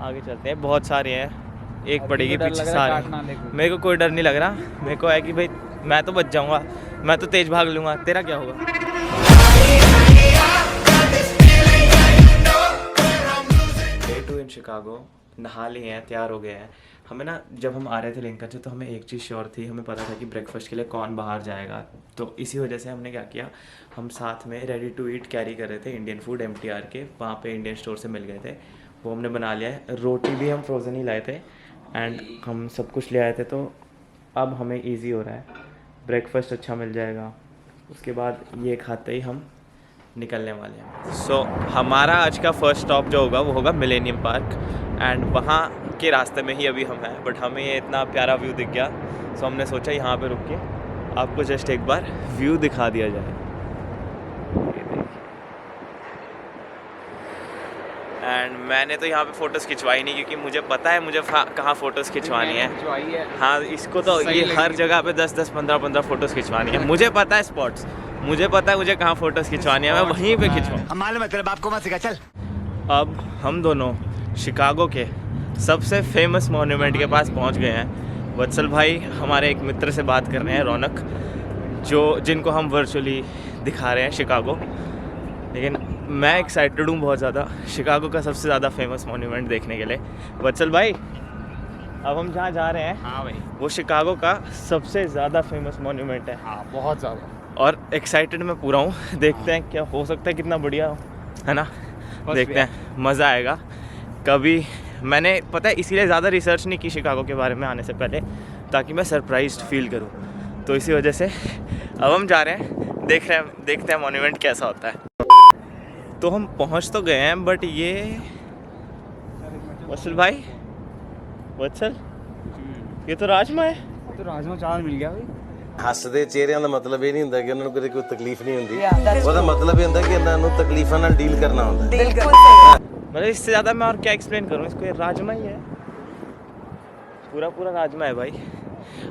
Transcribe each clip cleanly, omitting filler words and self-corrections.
आगे चलते हैं, बहुत सारे हैं, एक पड़ेगी पीछे सारे। मेरे को कोई डर नहीं लग रहा, मेरे को है कि भाई मैं तो बच जाऊंगा, मैं तो तेज भाग लूंगा, तेरा क्या होगा? डे 2 इन शिकागो, नहा लिए हैं, तैयार हो गए हैं। हमें ना जब हम आ रहे थे लिंकन से तो हमें एक चीज़ श्योर थी, हमें पता था कि ब्रेकफास्ट के लिए कौन बाहर जाएगा। तो इसी वजह से हमने क्या किया, हम साथ में रेडी टू ईट कैरी कर रहे थे इंडियन फूड MTR के, वहाँ पे इंडियन स्टोर से मिल गए थे, वो हमने बना लिया है। रोटी भी हम फ्रोज़न ही लाए थे एंड हम सब कुछ ले आए थे, तो अब हमें ईजी हो रहा है, ब्रेकफास्ट अच्छा मिल जाएगा। उसके बाद ये खाते ही हम निकलने वाले हैं। सो हमारा आज का फर्स्ट स्टॉप जो होगा वो होगा मिलेनियम पार्क एंड वहाँ के रास्ते में ही अभी हम हैं, बट हमें ये इतना प्यारा व्यू दिख गया, सो हमने सोचा यहाँ पे रुक के आपको जस्ट एक बार व्यू दिखा दिया जाए। एंड मैंने तो यहाँ पे फ़ोटोज़ खिंचवाई नहीं, क्योंकि मुझे पता है मुझे कहाँ फ़ोटोज़ खिंचवानी है। हाँ, इसको तो ये हर जगह पे 10-10, 15-15 फ़ोटोज़ खिंचवानी है। मुझे पता है स्पॉट्स, मुझे पता है मुझे कहाँ फ़ोटोज़ खिंचवानी है, मैं वहीं पे खिंचवाऊँ। मालूम है तेरे बाप को मत सिखा, चल। अब हम दोनों शिकागो के सबसे फेमस मॉन्यूमेंट के पास पहुंच गए हैं। वत्सल भाई हमारे एक मित्र से बात कर रहे हैं, रौनक, जिनको हम वर्चुअली दिखा रहे हैं शिकागो। लेकिन मैं एक्साइटेड हूँ बहुत ज़्यादा शिकागो का सबसे ज़्यादा फेमस मॉन्यूमेंट देखने के लिए। वत्सल भाई, अब हम जहाँ जा रहे हैं, हाँ भाई, वो शिकागो का सबसे ज़्यादा फेमस मॉन्यूमेंट है। हाँ बहुत ज़्यादा, और एक्साइटेड मैं पूरा हूँ, देखते हैं क्या हो सकता है, कितना बढ़िया हो, है ना? देखते हैं, मज़ा आएगा। कभी मैंने पता है इसीलिए ज़्यादा रिसर्च नहीं की शिकागो के बारे में आने से पहले, ताकि मैं सरप्राइज्ड फील करूं। तो इसी वजह से अब हम जा रहे हैं, देखते हैं मॉन्यूमेंट कैसा होता है। तो हम पहुंच तो गए हैं, बट ये वत्सल भाई, वत्सल, ये तो राजमा है। तो राजमा चावल मिल गया भाई। ਹੱਸਦੇ ਚਿਹਰਿਆਂ ਦਾ ਮਤਲਬ ਇਹ ਨਹੀਂ ਹੁੰਦਾ ਕਿ ਉਹਨਾਂ ਨੂੰ ਕਦੇ ਕੋਈ ਤਕਲੀਫ ਨਹੀਂ ਹੁੰਦੀ, ਉਹਦਾ ਮਤਲਬ ਇਹ ਹੁੰਦਾ ਕਿ ਇਹਨਾਂ ਨੂੰ ਤਕਲੀਫਾਂ ਨਾਲ ਡੀਲ ਕਰਨਾ ਹੁੰਦਾ ਹੈ। मतलब इससे ज़्यादा मैं और क्या एक्सप्लेन करूँ इसको, ये राजमा ही है, पूरा राजमा है भाई।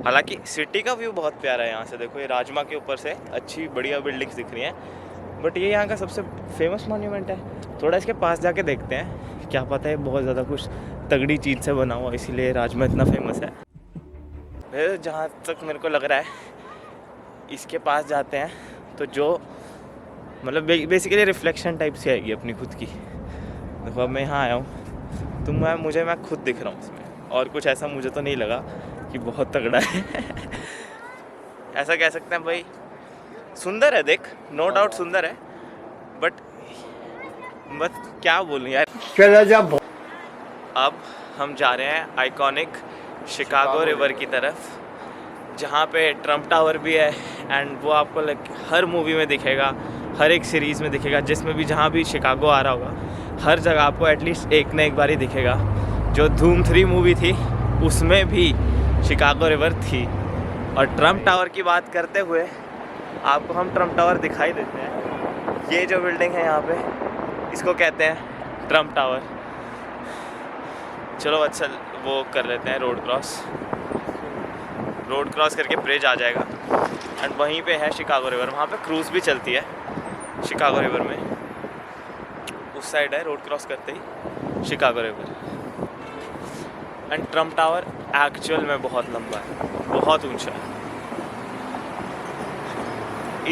हालांकि सिटी का व्यू बहुत प्यारा है यहाँ से, देखो ये राजमा के ऊपर से अच्छी बढ़िया बिल्डिंग्स दिख रही हैं, बट ये यहाँ का सबसे फेमस मॉन्यूमेंट है। थोड़ा इसके पास जाके देखते हैं, क्या पता है बहुत ज़्यादा कुछ तगड़ी चीज़ से बना हुआ, इसीलिए राजमा इतना फेमस है। जहाँ तक मेरे को लग रहा है इसके पास जाते हैं तो जो मतलब बेसिकली रिफ्लेक्शन टाइप से आएगी अपनी खुद की। देखो अब मैं यहाँ आया हूँ तो मैं खुद दिख रहा हूँ इसमें, और कुछ ऐसा मुझे तो नहीं लगा कि बहुत तगड़ा है। ऐसा कह सकते हैं भाई, सुंदर है, देख, नो डाउट सुंदर है, बट बस क्या बोलूँ यार। अब हम जा रहे हैं आइकॉनिक शिकागो रिवर की तरफ, जहाँ पे ट्रम्प टावर भी है एंड वो आपको हर मूवी में दिखेगा, हर एक सीरीज़ में दिखेगा, जिसमें भी जहाँ भी शिकागो आ रहा होगा हर जगह आपको एटलीस्ट एक न एक बार ही दिखेगा। जो धूम 3 मूवी थी उसमें भी शिकागो रिवर थी। और ट्रम्प टावर की बात करते हुए आपको हम ट्रम्प टावर दिखाई देते हैं। ये जो बिल्डिंग है यहाँ पे, इसको कहते हैं ट्रम्प टावर। चलो अच्छा वो कर लेते हैं, रोड क्रॉस करके ब्रिज आ जाएगा एंड वहीं पे है शिकागो रिवर। वहाँ पे क्रूज़ भी चलती है शिकागो रिवर में, उस साइड है, रोड क्रॉस करते ही Chicago river. And Trump tower actual में बहुत लंबा है, बहुत ऊंचा है।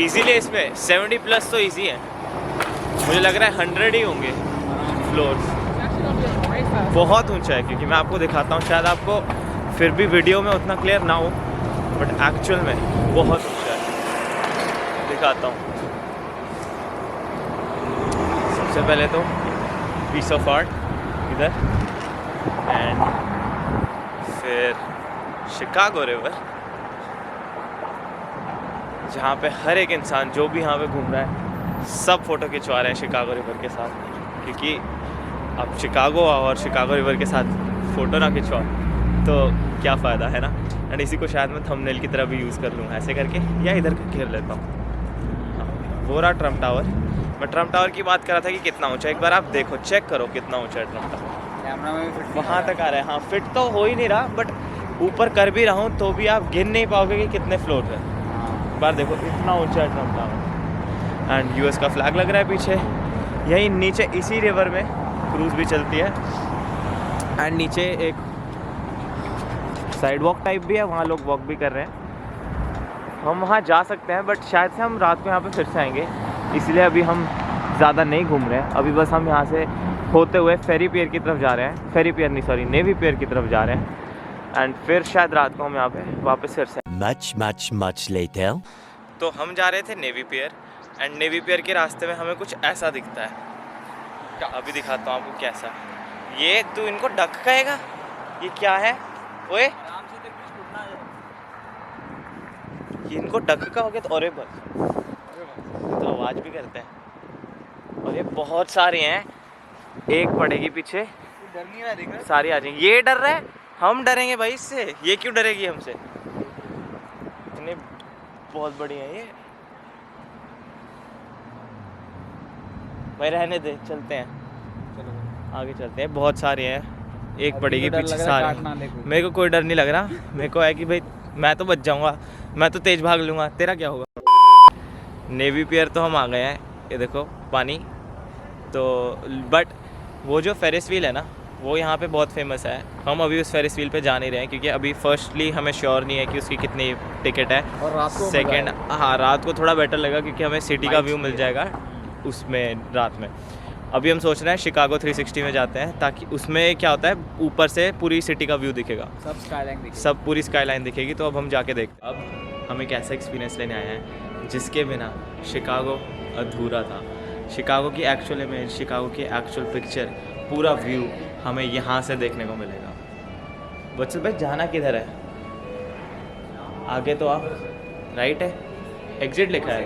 इजीली इसमें 70+ तो इजी है, मुझे लग रहा है 100 ही होंगे फ्लोर्स। बहुत ऊंचा है, क्योंकि मैं आपको दिखाता हूँ, शायद आपको फिर भी वीडियो में उतना क्लियर ना हो, बट एक्चुअल में बहुत ऊंचा है। दिखाता हूँ। सबसे पहले तो पीस ऑफ आर्ट इधर, एंड फिर शिकागो रिवर, जहाँ पे हर एक इंसान जो भी यहाँ पे घूम रहा है सब फ़ोटो खिंचवा रहे हैं शिकागो रिवर के साथ, क्योंकि आप शिकागो आओ और शिकागो रिवर के साथ फ़ोटो ना खिंचवाओ तो क्या फ़ायदा, है ना? एंड इसी को शायद मैं थंबनेल की तरह भी यूज़ कर लूँ ऐसे करके, या इधर घेर लेता हूँ। हाँ, वो रहा ट्रम्प टावर। मैं ट्रम्प टावर की बात कर रहा था कि कितना ऊंचा, एक बार आप देखो, चेक करो कितना ऊंचा है ट्रम्प टावर। कैमरा में फिट वहाँ तक आ रहा है। हाँ, फिट तो हो ही नहीं रहा, बट ऊपर कर भी रहा हूँ तो भी आप गिन नहीं पाओगे कि कितने फ्लोर है। एक बार देखो, इतना ऊंचा है ट्रम्प टावर। एंड US का फ्लैग लग रहा है पीछे। यहीं नीचे इसी रिवर में क्रूज़ भी चलती है, एंड नीचे एक साइड वॉक टाइप भी है, वहाँ लोग वॉक भी कर रहे हैं। हम वहाँ जा सकते हैं बट शायद से हम रात को यहाँ पे फिर से आएंगे, इसलिए अभी हम ज़्यादा नहीं घूम रहे हैं। अभी बस हम यहाँ से होते हुए फेरी पियर की तरफ जा रहे हैं, फेरी पियर नहीं सॉरी नेवी पियर की तरफ जा रहे हैं। एंड फिर शायद रात को हम यहाँ पे वापस फिर से much later. तो हम जा रहे थे नेवी पियर एंड नेवी पियर के रास्ते में हमें कुछ ऐसा दिखता है। अभी दिखाता हूँ आपको कैसा। ये तू इनको डक कहेगा, ये क्या है ओए? ये इनको डक का हो गया तो अरे बस तो आवाज़ भी करते हैं। और ये बहुत सारे हैं, एक पड़ेगी पीछे, डर नहीं रहा देख रहा? सारी आ जाएंगी। ये डर रहा है, हम डरेंगे भाई इससे, ये क्यों डरेगी हमसे? इतने बहुत बड़ी है ये भाई, रहने दे, चलते हैं चलो आगे चलते हैं। बहुत सारे हैं, एक पड़ेगी डर पीछे लग रहा है, सारे। काट ना ले कोई। मेरे को कोई डर नहीं लग रहा, मेरे को है कि भाई मैं तो बच जाऊंगा, मैं तो तेज भाग लूँगा, तेरा क्या होगा। नेवी पियर तो हम आ गए हैं, ये देखो पानी। तो बट वो जो फेरिस व्हील है ना, वो यहाँ पे बहुत फेमस है। हम अभी उस फेरिस व्हील पे जा नहीं रहे हैं क्योंकि अभी फर्स्टली हमें श्योर नहीं है कि उसकी कितनी टिकट है। और रात को सेकेंड, हाँ रात को थोड़ा बेटर लगेगा क्योंकि हमें सिटी का व्यू मिल जाएगा उसमें रात में। अभी हम सोच रहे हैं शिकागो 360 में जाते हैं, ताकि उसमें क्या होता है ऊपर से पूरी सिटी का व्यू दिखेगा, सब स्काईलाइन दिखे। सब पूरी स्काईलाइन दिखेगी। तो अब हम जाके देखते हैं। अब हम एक ऐसा एक्सपीरियंस लेने आए हैं जिसके बिना शिकागो अधूरा था। शिकागो की एक्चुअल इमेज, शिकागो की एक्चुअल पिक्चर, पूरा व्यू हमें यहाँ से देखने को मिलेगा। बच्चों भाई जाना किधर है? आगे तो आप राइट है, एग्जिट लिखा है,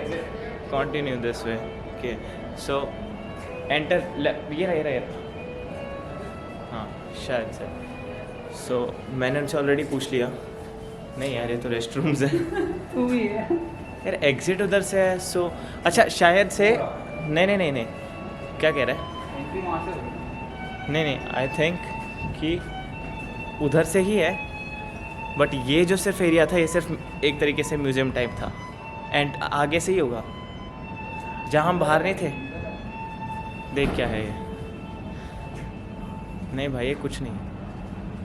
continue this way. Okay so enter, ये रहा हाँ शायद से। सो मैंने उनसे ऑलरेडी पूछ लिया, नहीं यार ये तो रेस्ट रूम्स है। यार एग्जिट उधर से है। सो अच्छा शायद से नहीं क्या कह रहा है? नहीं आई थिंक कि उधर से ही है, बट ये जो सिर्फ एरिया था ये सिर्फ एक तरीके से म्यूज़ियम टाइप था। एंड आगे से ही होगा जहाँ हम बाहर नहीं थे। देख क्या है ये? नहीं भाई ये कुछ नहीं,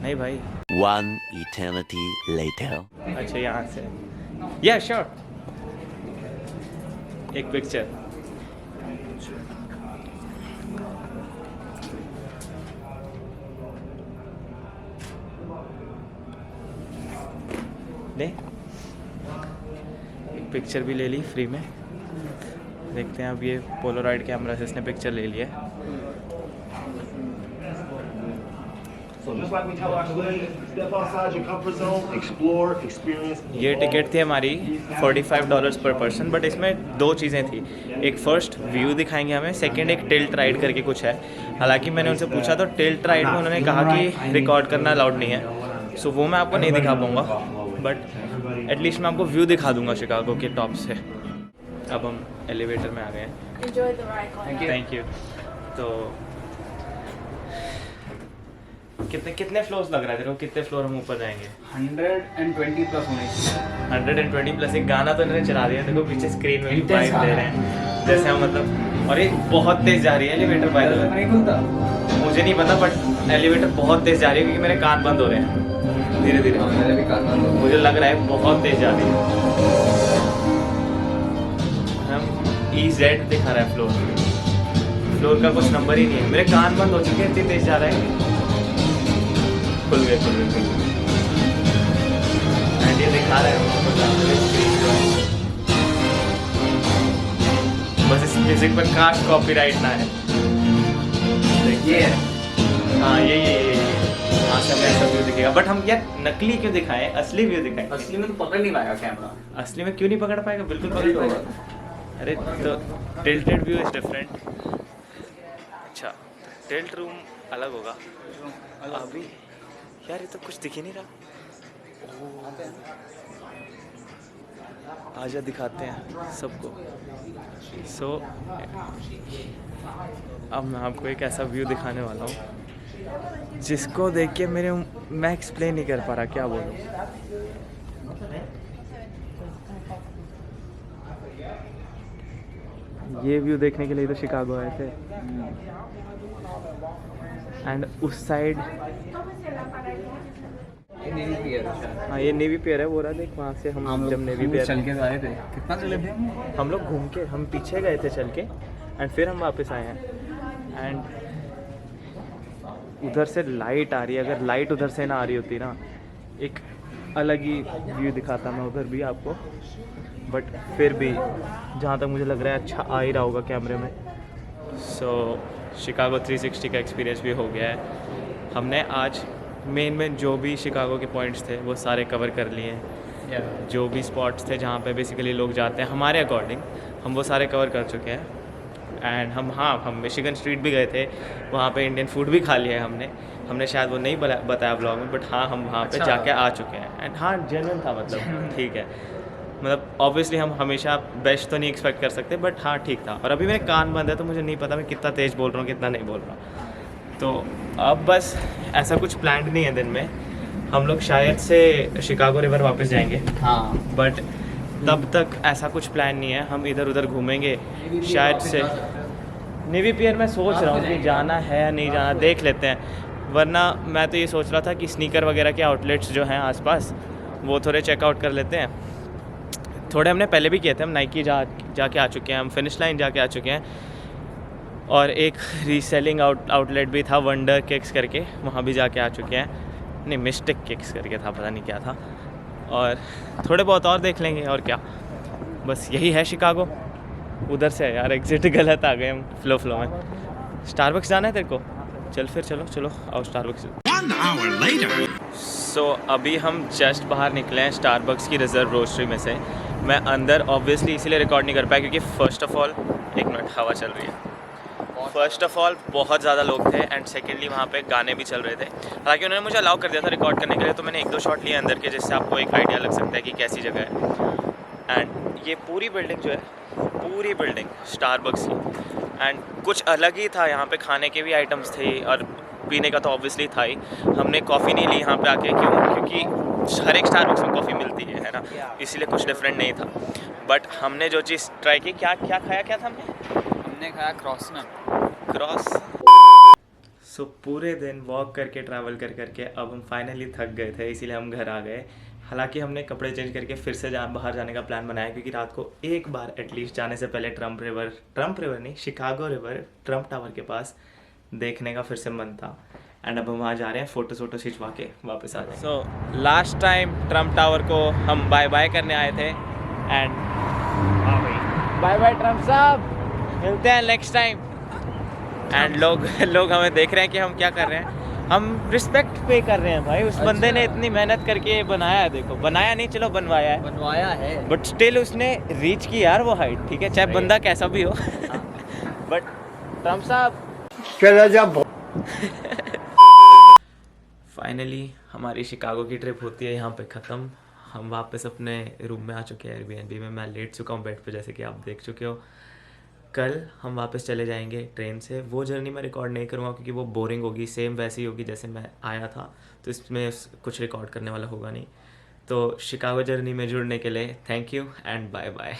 नहीं भाई। One eternity later. अच्छा यहाँ से, या श्योर, एक पिक्चर। ले एक पिक्चर भी ले ली फ्री में। देखते हैं अब ये पोलोराइड कैमरा से इसने पिक्चर ले लिया। ये टिकट थी हमारी $45 पर पर्सन, बट इसमें दो चीज़ें थी। एक फर्स्ट व्यू दिखाएंगे हमें, सेकंड एक टिल्ट राइड करके कुछ है। हालांकि मैंने उनसे पूछा तो टिल्ट राइड में उन्होंने कहा कि रिकॉर्ड करना अलाउड नहीं है, सो वो मैं आपको नहीं दिखा पाऊँगा, बट एटलीस्ट मैं आपको व्यू दिखा दूँगा शिकागो के टॉप से। अब हम एलिवेटर में आ गए हैं। Enjoy the ride. Thank you. तो कितने फ्लोर्स लग रहा है तेरे को? कितने फ्लोर हम ऊपर जाएंगे? 120 प्लस होने चाहिए। 120 प्लस। एक गाना तो इन्होंने चला दिया, देखो पीछे स्क्रीन में भी वाइब दे रहे हैं जैसे हम मतलब। और ये बहुत तेज जा रही है एलिवेटर, बाय द वे। नहीं खुलता। मुझे नहीं पता बट एलिवेटर बहुत तेज जा रही है क्योंकि मेरे कान बंद हो रहे हैं धीरे धीरे। मेरे भी कान बंद हो गए। मुझे लग रहा है बहुत तेज जा रही है। हम EZ दिखा रहा है फ्लोर का कुछ नंबर ही नहीं है। मेरे कान बंद हो चुके हैं, इतनी तेज जा रहा है। खुल गए। एंड ये दिखा रहा है बस इस म्यूजिक पर काश कॉपीराइट ना है। देखिए हाँ ये यहाँ से हमें ऐसा व्यू दिखेगा। बट हम यार नकली क्यों दिखाएं, असली व्यू दिखाएं। असली में तो पकड़ नहीं पाएगा कैमरा। असली में क्यों नहीं पकड़ पाएगा? बिल्कुल पकड़ पाएगा। अरे तो टिल्टेड व्यू इज डिफरेंट। अच्छा टिल्ट रूम अलग होगा। अभी यार ये तो कुछ दिख ही नहीं रहा। आजा दिखाते हैं सबको। सो अब मैं आपको एक ऐसा व्यू दिखाने वाला हूँ जिसको देख के मैं एक्सप्लेन नहीं कर पा रहा, क्या बोलूँ। ये व्यू देखने के लिए तो शिकागो आए थे। एंड उस साइड ये नेवी पियर है शायद। हाँ ये नेवी पियर है, वो रहा देख वहाँ से हम जब नेवी पियर चल के तो आए थे, कितना चले थे हम लोग घूम के हम पीछे गए थे चल के एंड फिर हम वापस आए हैं। एंड उधर से लाइट आ रही है, अगर लाइट उधर से ना आ रही होती ना एक अलग ही व्यू दिखाता मैं उधर भी आपको, बट फिर भी जहाँ तक मुझे लग रहा है अच्छा आ ही रहा होगा कैमरे में। सो शिकागो 360 का एक्सपीरियंस भी हो गया है। हमने आज मेन जो भी शिकागो के पॉइंट्स थे वो सारे कवर कर लिए हैं। जो भी स्पॉट्स थे जहाँ पे बेसिकली लोग जाते हैं हमारे अकॉर्डिंग हम वो सारे कवर कर चुके हैं। एंड हम मिशिगन स्ट्रीट भी गए थे, वहाँ पे इंडियन फूड भी खा लिया है हमने शायद वो नहीं बताया ब्लॉग में, बट हाँ हम वहाँ पे जाके आ चुके हैं। एंड हाँ जेन्युइन था, मतलब ठीक है, मतलब ऑब्वियसली हम हमेशा बेस्ट तो नहीं एक्सपेक्ट कर सकते, बट हाँ ठीक था। और अभी मेरे कान बंद है तो मुझे नहीं पता मैं कितना तेज़ बोल रहा हूँ कितना नहीं बोल रहा। तो अब बस ऐसा कुछ प्लान नहीं है दिन में, हम लोग शायद से शिकागो रिवर वापस जाएंगे, हाँ बट तब तक ऐसा कुछ प्लान नहीं है। हम इधर उधर घूमेंगे शायद से। नेवी पियर मैं सोच रहा हूँ कि जाना है या नहीं जाना, देख लेते हैं। वरना मैं तो ये सोच रहा था कि स्नीकर वगैरह के आउटलेट्स जो हैं आसपास वो थोड़े चेकआउट कर लेते हैं। थोड़े हमने पहले भी किए थे, हम नाइकी जाके आ चुके हैं, हम फिनिश लाइन जाके आ चुके हैं, और एक रीसेलिंग आउटलेट भी था वंडर किक्स करके, वहाँ भी जाके आ चुके हैं। नहीं मिस्टिक किक्स करके था, पता नहीं क्या था। और थोड़े बहुत और देख लेंगे और क्या, बस यही है शिकागो। उधर से यार एग्जिट गलत आ गए हम फ्लो में। स्टारबक्स जाना है तेरे को? चल फिर चलो आओ स्टारबक्स। 1 hour later. सो अभी हम जस्ट बाहर निकले हैं स्टारबक्स की रिजर्व रोस्ट्री में से। मैं अंदर ऑब्वियसली इसीलिए रिकॉर्ड नहीं कर पाया क्योंकि फ़र्स्ट ऑफ ऑल एक मिनट हवा चल रही है, फ़र्स्ट ऑफ ऑल बहुत ज़्यादा लोग थे, एंड सेकेंडली वहाँ पे गाने भी चल रहे थे। हालांकि उन्होंने मुझे अलाउ कर दिया था रिकॉर्ड करने के लिए, तो मैंने 1-2 शॉट लिए अंदर के, जिससे आपको एक आइडिया लग सकता है कि कैसी जगह है। एंड ये पूरी बिल्डिंग जो है, पूरी बिल्डिंग स्टारबक्स की, एंड कुछ अलग ही था। यहाँ पे खाने के भी आइटम्स थे और पीने का तो ऑब्वियसली था ही। हमने कॉफ़ी नहीं ली यहाँ पे आके, क्योंकि हर एक स्टारबक्स में कॉफ़ी मिलती है ना, इसीलिए कुछ डिफरेंट नहीं था। बट हमने जो चीज़ ट्राई की, क्या खाया क्या था हमने खाया क्रॉस। सो पूरे दिन वॉक करके ट्रैवल करके अब हम फाइनली थक गए थे, इसीलिए हम घर आ गए। हालांकि हमने कपड़े चेंज करके फिर से बाहर जाने का प्लान बनाया, क्योंकि रात को एक बार एटलीस्ट जाने से पहले ट्रम्प रिवर नहीं, शिकागो रिवर ट्रम्प टावर के पास देखने का फिर से मन था। एंड अब हम वहाँ जा रहे हैं, फ़ोटो खिंचवा के वापस आ जाए। So last time Trump tower को हम बाय करने आए थे, एंड बाय ट्रम्प साहब, मिलते हैं नेक्स्ट टाइम। एंड लोग हमें देख रहे हैं कि हम क्या कर रहे हैं, हम रिस्पेक्ट पे कर रहे हैं भाई। उस बंदे ने इतनी मेहनत करके बनाया है, देखो बनाया नहीं, चलो बनवाया है, बट स्टिल उसने रीच की यार वो हाइट, ठीक है, चाहे बंदा कैसा भी हो। बट ट्रम्प साहब फाइनली हमारी शिकागो की ट्रिप होती है यहाँ पे ख़त्म। हम वापस अपने रूम में आ चुके हैं एयरबीएनबी में। मैं लेट चुका हूँ बेड पे, जैसे कि आप देख चुके हो। कल हम वापस चले जाएंगे ट्रेन से। वो जर्नी मैं रिकॉर्ड नहीं करूँगा क्योंकि वो बोरिंग होगी, सेम वैसी होगी जैसे मैं आया था, तो इसमें कुछ रिकॉर्ड करने वाला होगा नहीं। तो शिकागो जर्नी में जुड़ने के लिए thank you and bye bye.